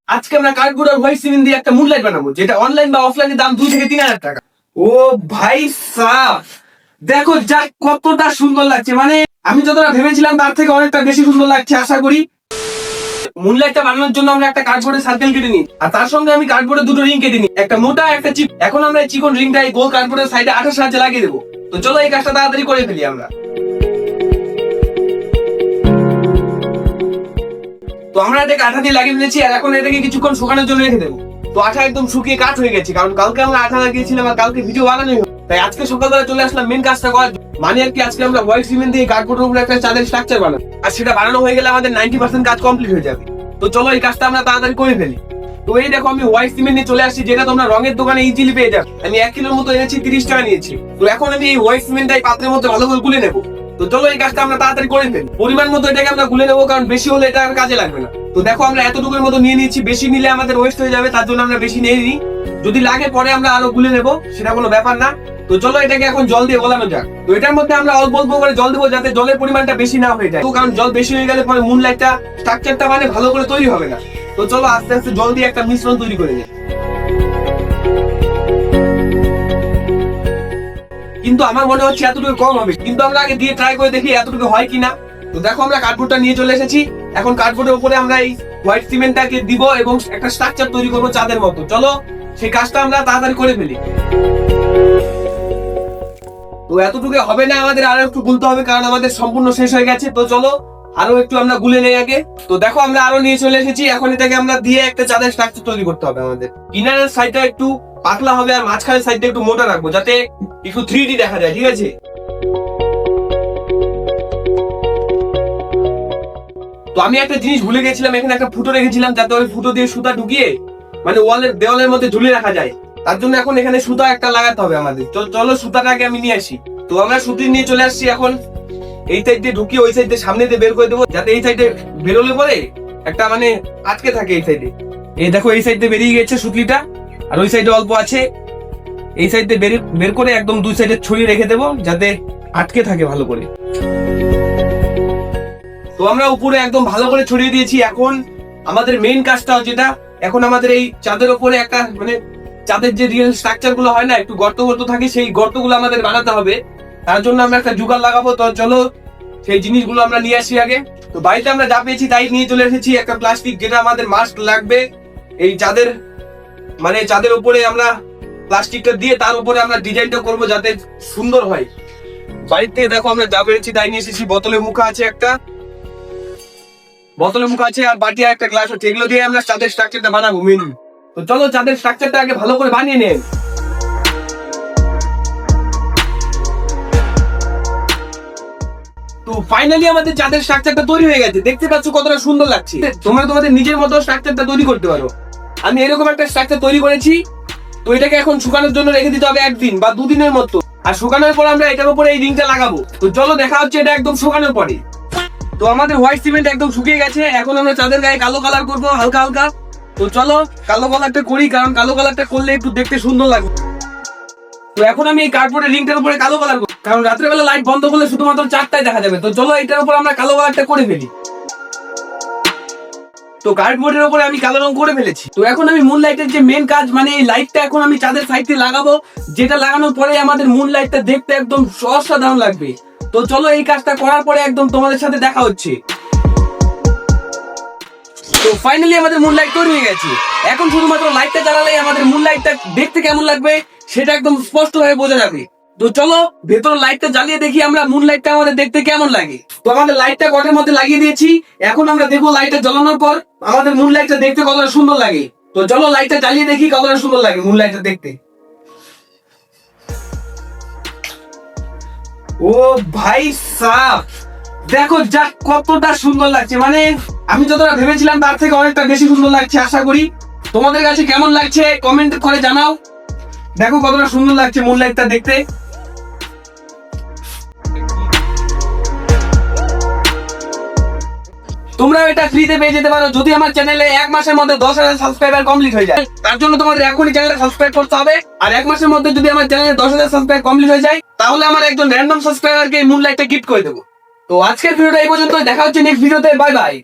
আজকে আমরা কার্ডবোর্ড আর white cement দিয়ে একটা মুনলাইট বানাবো, যেটা অনলাইন বা অফলাইনে দাম 2 থেকে 3 হাজার টাকা। ও ভাই সাব, দেখো যা কতটা সুন্দর লাগছে, মানে আমি যতটা ভেবেছিলাম তার থেকে অনেকটা বেশি সুন্দর লাগছে আশা করি। মুনলাইটটা বানানোর জন্য আমরা একটা কার্ডবোর্ডের সার্কেল কেটে নিই, আর তার সঙ্গে আমি কার্ডবোর্ডের 2টো রিং কেটে নিই, একটা মোটা একটা চিপ। এখন আমরা এই চিকন রিংটা এই গোল কার্ডবোর্ডের সাইডে আঠার সাহায্যে লাগিয়ে দেবো। তো চলো এই কাজটা তাড়াতাড়ি করে ফেলি আমরা। তো আমরা এটাকে আঠা দিয়ে লাগিয়ে ফেলেছি, আর এখন এটাকে কিছুক্ষণ শুকানোর জন্য রেখে দেবো। তো আঠা একদম শুকিয়ে কাঠ হয়ে গেছে, কারণ কালকে আমরা আঠা লাগিয়েছিলাম আর কালকে ভিডিও বানানোই হলো। তাই আজকে সকালবেলা চলে আসলাম মেন কাজটা করার, মানে আর কি আজকে আমরা হোয়াইট সিমেন্ট দিয়ে কার্ডবোর্ডের উপরে একটা চাঁদের স্ট্রাকচার বানাবো, আর সেটা বানানো হয়ে গেলে আমাদের 90% কাজ কমপ্লিট হয়ে যাবে। তো চলো এই কাজটা আমরা তাড়াতাড়ি করে ফেলি। তো এই দেখো আমি হোয়াইট সিমেন্ট নিয়ে চলে আসছি, যেটা তোমরা রঙের দোকানে ইজিলি পেয়ে যাবে। আমি 1 কিলোর মতো এনেছি, 30 টাকা নিয়েছি। তো এখন আমি এই হোয়াইট সিমেন্টটা এই পাত্রের মধ্যে ভালো করে গুলে নেবো। তো চলো এই কাজটা আমরা তাড়াতাড়ি করে ফেলি। পরিমাণ মতো এটাকে আমরা গুলে নেবো, কারণ বেশি হলে এটা আর কাজে লাগবে না। তো দেখো আমরা এতটুকুর মতো নিয়ে নিয়েছি, বেশি নিলে আমাদের ওয়েস্ট হয়ে যাবে, তার জন্য আমরা বেশি নিয়ে নিই। যদি লাগে পরে আমরা আরো গুলে নেবো, সেটা কোনো ব্যাপার না। তো চলো এটাকে এখন জল দিয়ে গলানো যাক। তো এটার মধ্যে আমরা অল্প অল্প করে জল দেবো, যাতে জলের পরিমাণটা বেশি না হয়ে যায়, তো কারণ জল বেশি হয়ে গেলে পরে মুনলাইটটা স্ট্রাকচারটা মানে ভালো করে তৈরি হবে না। তো চলো আস্তে আস্তে জল দিয়ে একটা মিশ্রণ তৈরি করে নিই। কিন্তু আমার মনে হচ্ছে এতটুকু কম হবে, কিন্তু আমরা আগে দিয়ে ট্রাই করে দেখি এতটুকু হয় কিনা। তো দেখো আমরা কার্ডবোর্ডটা নিয়ে চলে এসেছি। এখন কার্ডবোর্ডের উপরে আমরা এই হোয়াইট সিমেন্টটাকে দিব এবং একটা স্ট্রাকচার তৈরি করবো চাঁদের মতো। চলো সেই কাজটা আমরা তাড়াতাড়ি করে ফেলি। তো এতটুকু হবে না, আমাদের আরো একটু গুলতে হবে, কারণ আমাদের সম্পূর্ণ শেষ হয়ে গেছে। তো চলো আরো একটু আমরা গুলে নেই আগে। তো দেখো আমরা আরো নিয়ে চলে এসেছি। এখন এটাকে আমরা দিয়ে একটা চাঁদের স্ট্রাকচার তৈরি করতে হবে আমাদের। কিনারের সাইডটা একটু পাতলা হবে আর মাঝখানের সাইডটা একটু মোটা রাখবো, যাতে একটু 3D দেখা যায়, ঠিক আছে? তো আমি একটা জিনিস ভুলে গেছিলাম, এখানে একটা ফুটো রেখেছিলাম, যাতে ওই ফুটো দিয়ে সুতা ঢুকিয়ে মানে দেওয়ালের মধ্যে ঝুলিয়ে রাখা যায়। তার জন্য এখন এখানে সুতা একটা লাগাতে হবে আমাদের। চলো সুতাটাকে আমি নিয়ে আসি। তো আমরা সুতি নিয়ে চলে আসছি। এখন এই সাইড দিয়ে ঢুকিয়ে ওই সাইড দিয়ে সামনে দিয়ে বের করে দেবো, যাতে এই সাইডে বেরোলে পরে একটা মানে আটকে থাকে এই সাইডে। এই দেখো এই সাইড দিয়ে বেরিয়ে গেছে সুতলিটা, আর ওই সাইডে অল্প আছে। এই সাইড দিয়ে বের করে একদম 2 সাইডে ছড়িয়ে রেখে দেবো, যাতে আটকে থাকে ভালো করে। তো আমরা উপরে একদম ভালো করে ছড়িয়ে দিয়েছি। এখন আমাদের মেইন কাজটা যেটা, এখন আমাদের এই চাঁদের উপরে একটা মানে চাঁদের যে রিয়েল স্ট্রাকচার গুলো হয় না, একটু গর্ত গর্ত থাকে, সেই গর্তগুলো আমাদের বানাতে হবে। তার জন্য আমরা একটা জুগাড় লাগাবো। তো চলো সেই জিনিসগুলো আমরা নিয়ে আসি আগে। তো বাড়িতে আমরা যা পেয়েছি তাই নিয়ে চলে এসেছি। একটা প্লাস্টিক, যেটা আমাদের মাস্ট লাগবে এই চাঁদের মানে চাঁদের উপরে আমরা প্লাস্টিকটা দিয়ে তার উপরে আমরা ডিজাইনটা করবো যাতে সুন্দর হয়। বাড়িতে দেখো আমরা যা পেয়েছি তাই নিয়ে এসেছি। বোতলের মুখা আছে, একটা বোতলের মুখ আছে, আর বাটি আর একটা গ্লাস আছে। এগুলো দিয়ে আমরা চাঁদের স্ট্রাকচারটা বানাবো মেন। তো চলো চাঁদের স্ট্রাকচারটা আগে ভালো করে বানিয়ে নেন। তো ফাইনালি আমাদের চাঁদের স্ট্রাকচারটা তৈরি হয়ে গেছে। দেখতে পাচ্ছ কতটা সুন্দর লাগছে। তোমরা তোমাদের নিজের মতো স্ট্রাকচারটা তৈরি করতে পারো। আমি এরকম একটা স্ট্রাকচার তৈরি করেছি। তো এটাকে এখন শুকানোর জন্য রেখে দিতে হবে 1 দিন বা 2 দিনের মতো। আর শুকানোর পর আমরা এটার উপরে এই রিংটা লাগাবো। তো চলো দেখা হচ্ছে এটা একদম শুকানোর পরে। তো আমাদের হোয়াইট সিমেন্ট একদম শুকিয়ে গেছে। এখন আমরা চাঁদের গায়ে কালো কালার করবো হালকা হালকা। তো চলো কালো কালারটা করি, কারণ কালো কালারটা করলে একটু দেখতে সুন্দর লাগবে। তো এখন আমি এই কার্ডবোর্ডের রিংটার উপরে কালো কালার করবো, কারণ রাত্রেবেলা লাইট বন্ধ করলে শুধুমাত্র চারটায় দেখা যাবে। তো চলো এটার উপর আমরা কালো কালারটা করে ফেলি। তো কার্ডবোর্ডের উপরে আমি কালো রং করে ফেলেছি। তো এখন আমি মুন লাইটের যে মেন কাজ, মানে এই লাইটটা এখন আমি চাঁদের সাইডে লাগাবো, যেটা লাগানোর পরে আমাদের মুন লাইটটা দেখতে একদম অসাধারণ লাগবে। তো চলো এই কাজটা করার পরে একদম তোমাদের সাথে দেখা হচ্ছে। তো ফাইনালি আমাদের মুন লাইট তৈরি হয়ে গেছে। এখন শুধুমাত্র লাইটটা জ্বালালেই আমাদের মুন লাইটটা দেখতে কেমন লাগবে সেটা একদম স্পষ্ট ভাবে বোঝা যাবে। তো চলো ভেতর লাইটটা জ্বালিয়ে দেখি আমরা মুন লাইটটা আমাদের দেখতে কেমন লাগে। তো আমাদের লাইটটা গটের মধ্যে লাগিয়ে দিয়েছি। এখন আমরা দেখবো লাইটটা জ্বালানোর পর আমাদের মুন লাইটটা দেখতে কতটা সুন্দর লাগে। তো চলো লাইটটা জ্বালিয়ে দেখি কতটা সুন্দর লাগে মুন লাইটটা দেখতে। ও ভাই সাব, দেখো যা কতটা সুন্দর লাগছে, মানে আমি যতটা ভেবেছিলাম তার থেকে অনেকটা বেশি সুন্দর লাগছে আশা করি। তোমাদের কাছে কেমন লাগছে কমেন্ট করে জানাও। দেখো কতটা সুন্দর লাগছে মুন লাইটটা দেখতে। তোমরা এটা ফ্রিতে পেয়ে যেতে পারো যদি আমার চ্যানেলে 1 মাসের মধ্যে 10,000 সাবস্ক্রাইবার কমপ্লিট হয়ে যায়। তার জন্য তোমাদের এখনই চ্যানেলটা সাবস্ক্রাইব করতে হবে। আর 1 মাসের মধ্যে যদি আমার চ্যানেলে 10,000 সাবস্ক্রাইব কমপ্লিট হয়ে যায়, তাহলে আমার একজন র্যান্ডম সাবস্ক্রাইবারকে মুন লাইটটা গিফট করে দেবো। তো আজকের ভিডিওটা এই পর্যন্ত, দেখা হচ্ছে নেক্সট ভিডিওতে। Bye bye.